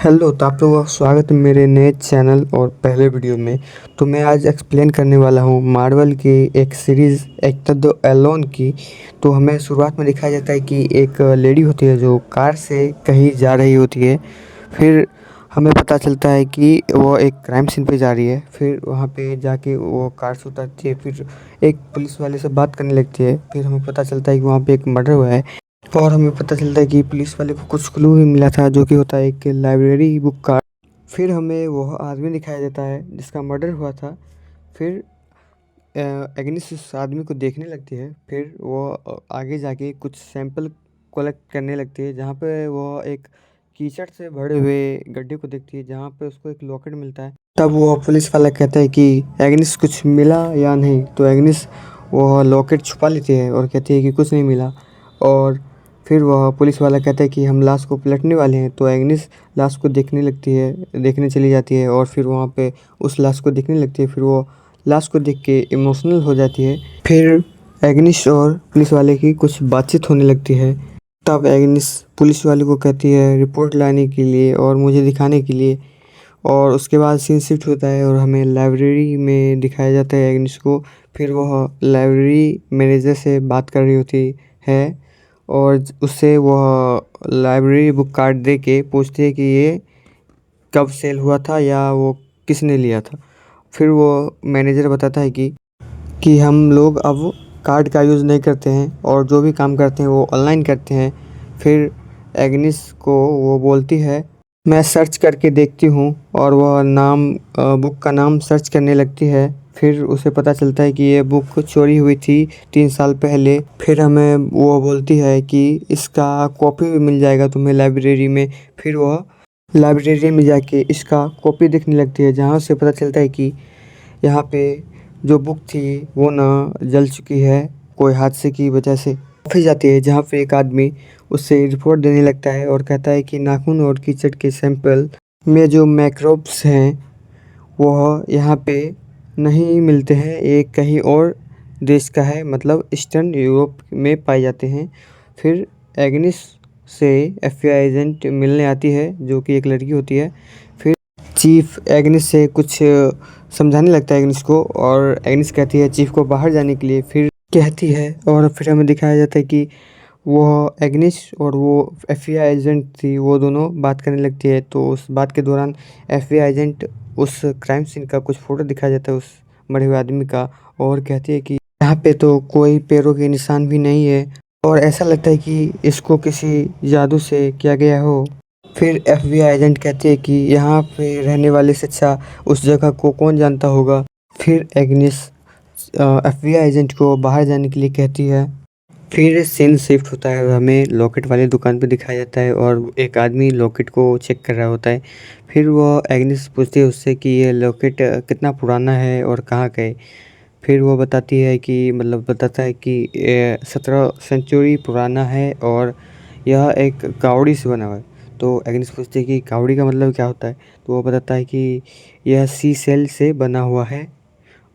Hello, तो आप लोगों का स्वागत है मेरे नए चैनल और पहले वीडियो में। तो मैं आज एक्सप्लेन करने वाला हूँ मार्वल की एक सीरीज़ एक्टर द एलोन की। तो हमें शुरुआत में दिखाया जाता है कि एक लेडी होती है जो कार से कहीं जा रही होती है। फिर हमें पता चलता है कि वो एक क्राइम सीन पे जा रही है। फिर वहाँ पे जाके वो कार से उतरती है। फिर एक पुलिस वाले से बात करने लगती है। फिर हमें पता चलता है कि वहाँ पे एक मर्डर हुआ है। और हमें पता चलता है कि पुलिस वाले को कुछ क्लू भी मिला था जो कि होता है एक लाइब्रेरी बुक का। फिर हमें वह आदमी दिखाया जाता है जिसका मर्डर हुआ था। फिर एग्निस उस आदमी को देखने लगती है। फिर वो आगे जाके कुछ सैंपल कलेक्ट करने लगती है जहाँ पे वो एक कीचड़ से भरे हुए गड्ढे को देखती है जहाँ पे उसको एक लॉकेट मिलता है। तब वो पुलिस वाला कहता है कि एग्निस कुछ मिला या नहीं। तो एग्निस वो लॉकेट छुपा लेती है और कहती है कि कुछ नहीं मिला। और फिर वह पुलिस वाला कहता है कि हम लाश को पलटने वाले हैं। तो एग्निस लाश को देखने लगती है, देखने चली जाती है और फिर वहाँ पे उस लाश को देखने लगती है। फिर वो लाश को देख के इमोशनल हो जाती है। फिर एग्निस और पुलिस वाले की कुछ बातचीत होने लगती है। तब एग्निस पुलिस वाले को कहती है रिपोर्ट लाने के लिए और मुझे दिखाने के लिए। और उसके बाद सीन शिफ्ट होता है और हमें लाइब्रेरी में दिखाया जाता है एग्निस को। फिर वह लाइब्रेरी मैनेजर से बात कर रही होती है और उससे वह लाइब्रेरी बुक कार्ड दे के पूछती है कि ये कब सेल हुआ था या वो किसने लिया था। फिर वो मैनेजर बताता है कि हम लोग अब कार्ड का यूज़ नहीं करते हैं और जो भी काम करते हैं वो ऑनलाइन करते हैं। फिर एग्निस को वो बोलती है मैं सर्च करके देखती हूँ और वह बुक का नाम सर्च करने लगती है। फिर उसे पता चलता है कि ये बुक चोरी हुई थी 3 साल पहले। फिर हमें वो बोलती है कि इसका कॉपी भी मिल जाएगा तुम्हें लाइब्रेरी में। फिर वह लाइब्रेरी में जाके इसका कॉपी देखने लगती है जहाँ से पता चलता है कि यहाँ पे जो बुक थी वो ना जल चुकी है कोई हादसे की वजह से। फिर जाती है जहाँ पे एक आदमी उससे रिपोर्ट देने लगता है और कहता है कि नाखून और कीचड़ के सैंपल में जो मैक्रोब्स हैं वह यहाँ पे नहीं मिलते हैं, ये कहीं और देश का है, मतलब ईस्टर्न यूरोप में पाए जाते हैं। फिर एग्निस से एफबीआई एजेंट मिलने आती है जो कि एक लड़की होती है। फिर चीफ एग्निस से कुछ समझाने लगता है एग्निस को और एग्निस कहती है चीफ को बाहर जाने के लिए। फिर कहती है और फिर हमें दिखाया जाता है कि वो एग्निस और वो एफबीआई एजेंट थी, वो दोनों बात करने लगती है। तो उस बात के दौरान एफबीआई एजेंट उस क्राइम सीन का कुछ फ़ोटो दिखाया जाता है उस मरे हुए आदमी का और कहती है कि यहाँ पे तो कोई पैरों के निशान भी नहीं है और ऐसा लगता है कि इसको किसी जादू से किया गया हो। फिर एफबीआई एजेंट कहती है कि यहाँ पे रहने वाले से अच्छा उस जगह को कौन जानता होगा। फिर एग्निस एफबीआई एजेंट को बाहर जाने के लिए कहती है। फिर सीन शिफ्ट होता है और हमें लॉकेट वाली दुकान पे दिखाया जाता है और एक आदमी लॉकेट को चेक कर रहा होता है। फिर वो एग्निस पूछती है उससे कि ये लॉकेट कितना पुराना है और कहाँ का है। फिर वो बताती है कि मतलब बताता है कि 17 सेंचुरी पुराना है और यह एक कावड़ी से बना हुआ है। तो एग्निस पूछती है कि कावड़ी का मतलब क्या होता है। तो वो बताता है कि यह सी सेल से बना हुआ है।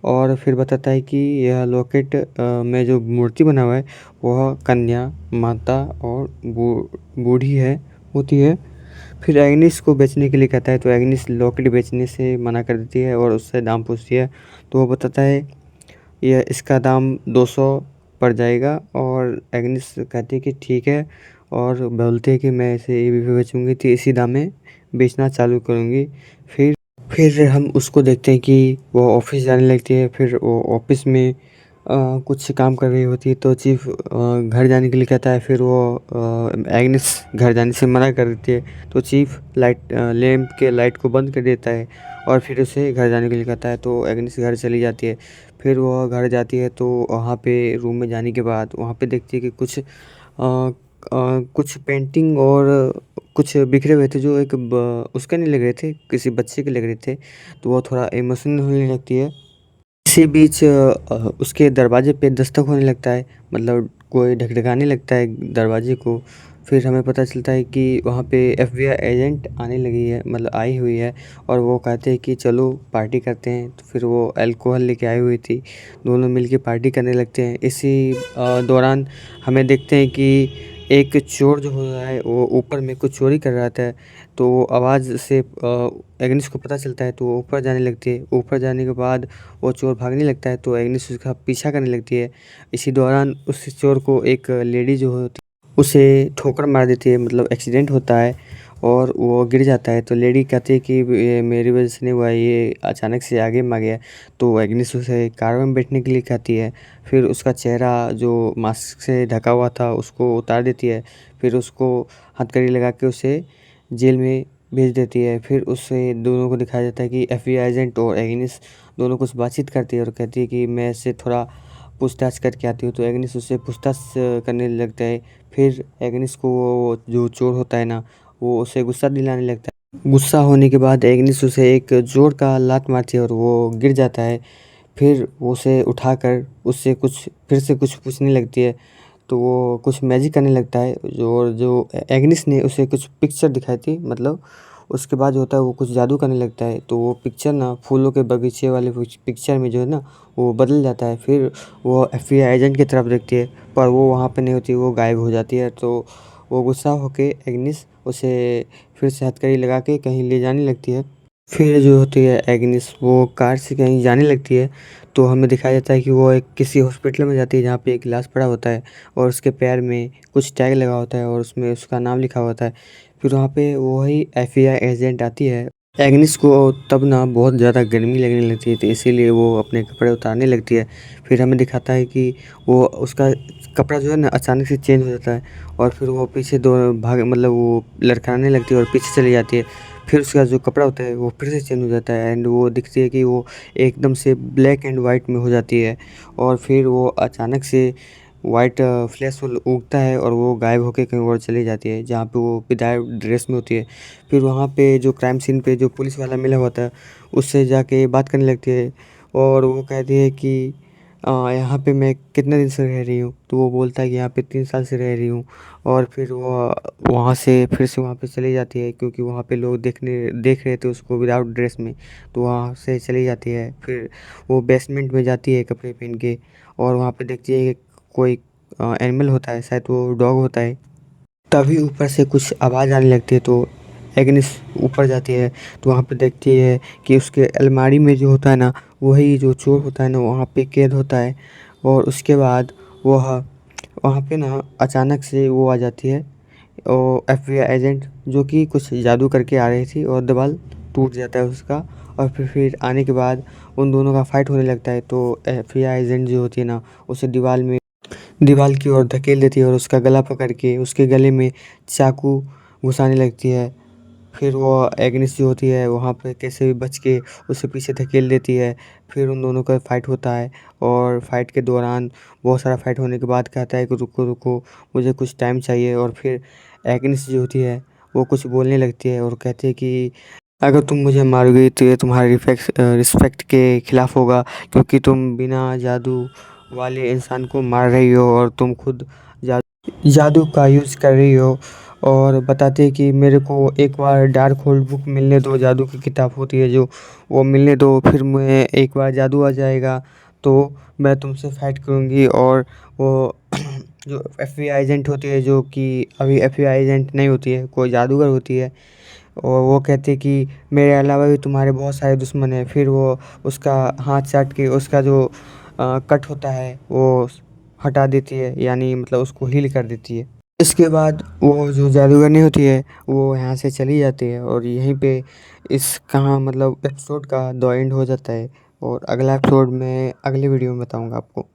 और फिर बताता है कि यह लॉकेट में जो मूर्ति बना हुआ है वह कन्या माता और बूढ़ी है होती है। फिर एग्निस को बेचने के लिए कहता है तो एग्निस लॉकेट बेचने से मना कर देती है और उससे दाम पूछती है। तो वो बताता है यह इसका दाम 200 पड़ जाएगा और एग्निस कहती है कि ठीक है और बोलते हैं कि मैं इसे ये भी बेचूंगी तो इसी दाम में बेचना चालू करूँगी। फिर हम उसको देखते हैं कि वो ऑफिस जाने लगती है। फिर वो ऑफिस में कुछ काम कर रही होती है तो चीफ घर जाने के लिए कहता है। फिर वो एग्नेस घर जाने से मना कर देती है। तो चीफ लैंप के लाइट को बंद कर देता है और फिर उसे घर जाने के लिए कहता है। तो एग्नेस घर चली जाती है। फिर वो घर जाती है तो वहाँ पे रूम में जाने के बाद वहाँ पे देखती है कि कुछ पेंटिंग और कुछ बिखरे हुए थे जो उसके नहीं लग रहे थे, किसी बच्चे के लग रहे थे। तो वो थोड़ा इमोशनल होने लगती है। इसी बीच उसके दरवाजे पे दस्तक होने लगता है, मतलब कोई ढकढकाने लगता है दरवाजे को। फिर हमें पता चलता है कि वहाँ पे एफबीआई एजेंट आने लगी है, मतलब आई हुई है और वो कहते हैं कि चलो पार्टी करते हैं। तो फिर वो अल्कोहल लेके आई हुई थी, दोनों मिलके पार्टी करने लगते हैं। इसी दौरान हमें देखते हैं कि एक चोर जो होता है वो ऊपर में कुछ चोरी कर रहा था, तो आवाज़ से एग्निस को पता चलता है, तो वो ऊपर जाने लगती है। ऊपर जाने के बाद वो चोर भागने लगता है, तो एग्निस उसका पीछा करने लगती है। इसी दौरान उस चोर को एक लेडी जो होती है उसे ठोकर मार देती है, मतलब एक्सीडेंट होता है और वो गिर जाता है। तो लेडी कहती है कि ये मेरी वजह से नहीं हुआ, ये अचानक से आगे में आ गया। तो एग्निस उसे कार में बैठने के लिए कहती है। फिर उसका चेहरा जो मास्क से ढका हुआ था उसको उतार देती है। फिर उसको हथकड़ी लगा के उसे जेल में भेज देती है। फिर उससे दोनों को दिखाया जाता है कि एफबीआई एजेंट और एग्निस दोनों कुछ बातचीत करती है और कहती है कि मैं इससे थोड़ा पूछताछ करके आती हूँ। तो एग्निस उससे पूछताछ करने लगता है। फिर एग्निस को वो जो चोर होता है ना, वो उसे गुस्सा दिलाने लगता है। गुस्सा होने के बाद एग्निस उसे एक जोर का लात मारती है और वो गिर जाता है। फिर वो उसे उठाकर उससे कुछ फिर से कुछ पूछने लगती है, तो वो कुछ मैजिक करने लगता है। जो एग्निस ने उसे कुछ पिक्चर दिखाई थी, मतलब उसके बाद जो होता है वो कुछ जादू करने लगता है। तो वो पिक्चर ना फूलों के बगीचे वाले पिक्चर में जो है ना वो बदल जाता है। फिर वो एफबीआई एजेंट की तरफ देखती है, पर वो वहाँ पे नहीं होती, वो गायब हो जाती है। तो वो गुस्सा होके एग्निस उसे फिर से हथकड़ी लगा के कहीं ले जाने लगती है। फिर जो होती है एग्निस वो कार से कहीं जाने लगती है, तो हमें दिखाया जाता है कि वो एक किसी हॉस्पिटल में जाती है जहाँ पे एक गिलास पड़ा होता है और उसके पैर में कुछ टैग लगा होता है और उसमें उसका नाम लिखा होता है। फिर वहाँ पे वही एफबीआई एजेंट आती है। एग्निस को तब ना बहुत ज़्यादा गर्मी लगने लगती है, तो इसीलिए वो अपने कपड़े उतारने लगती है। फिर हमें दिखाता है कि वो उसका कपड़ा जो है ना अचानक से चेंज हो जाता है और फिर वो पीछे दो भाग मतलब वो लड़खड़ाने लगती है और पीछे चली जाती है। फिर उसका जो कपड़ा होता है वो फिर से चेंज हो जाता है एंड वो दिखती है कि वो एकदम से ब्लैक एंड वाइट में हो जाती है। और फिर वो अचानक से वाइट फ्लैश उगता है और वो गायब होके कहीं और चली जाती है जहाँ पे वो विदाउट ड्रेस में होती है। फिर वहाँ पे जो क्राइम सीन पे जो पुलिस वाला मिला होता है उससे जाके बात करने लगती है और वो कहती है कि यहाँ पे मैं कितने दिन से रह रही हूँ। तो वो बोलता है कि यहाँ पे 3 साल से रह रही हूँ। और फिर वो वहाँ से फिर से वहाँ पे चली जाती है क्योंकि वहाँ पे लोग देख रहे थे उसको विदाउट ड्रेस में, तो वहाँ से चली जाती है। फिर वो बेसमेंट में जाती है कपड़े पहन के और वहाँ पे देखती है कि कोई एनिमल होता है, शायद वो डॉग होता है। तभी ऊपर से कुछ आवाज़ आने लगती है, तो एग्निस ऊपर जाती है तो वहाँ पे देखती है कि उसके अलमारी में जो होता है ना वही जो चोर होता है ना वहाँ पे कैद होता है। और उसके बाद वह वहाँ पे ना अचानक से वो आ जाती है और एफबीआई एजेंट जो कि कुछ जादू करके आ रही थी और दीवार टूट जाता है उसका। और फिर आने के बाद उन दोनों का फाइट होने लगता है, तो एफबीआई एजेंट जो होती है ना उसे दीवार की ओर धकेल देती है और उसका गला पकड़ के उसके गले में चाकू घुसाने लगती है। फिर वो एग्निस जो होती है वहाँ पे कैसे भी बच के उसे पीछे धकेल देती है। फिर उन दोनों का फाइट होता है और फाइट के दौरान बहुत सारा फाइट होने के बाद कहता है कि रुको रुको, मुझे कुछ टाइम चाहिए। और फिर एग्निस जो होती है वो कुछ बोलने लगती है और कहती है कि अगर तुम मुझे मारोगी तो ये तुम्हारे रिस्पेक्ट के खिलाफ होगा, क्योंकि तुम बिना जादू वाले इंसान को मार रही हो और तुम खुद जादू का यूज़ कर रही हो। और बताते हैं कि मेरे को एक बार डार्क होल्ड बुक मिलने दो, जादू की किताब होती है जो, वो मिलने दो, फिर मैं एक बार जादू आ जाएगा तो मैं तुमसे फाइट करूँगी। और वो जो एफबीआई एजेंट होती है जो कि अभी एफबीआई एजेंट नहीं होती है, कोई जादूगर होती है, और वो कहते हैं कि मेरे अलावा भी तुम्हारे बहुत सारे दुश्मन हैं। फिर वो उसका हाथ चाट के उसका जो कट होता है वो हटा देती है, यानी मतलब उसको हील कर देती है। इसके बाद वो जो जादूगरनी होती है वो यहाँ से चली जाती है और यहीं पे इस कहाँ मतलब एपिसोड का द एंड हो जाता है। और अगला एपिसोड में अगले वीडियो में बताऊँगा आपको।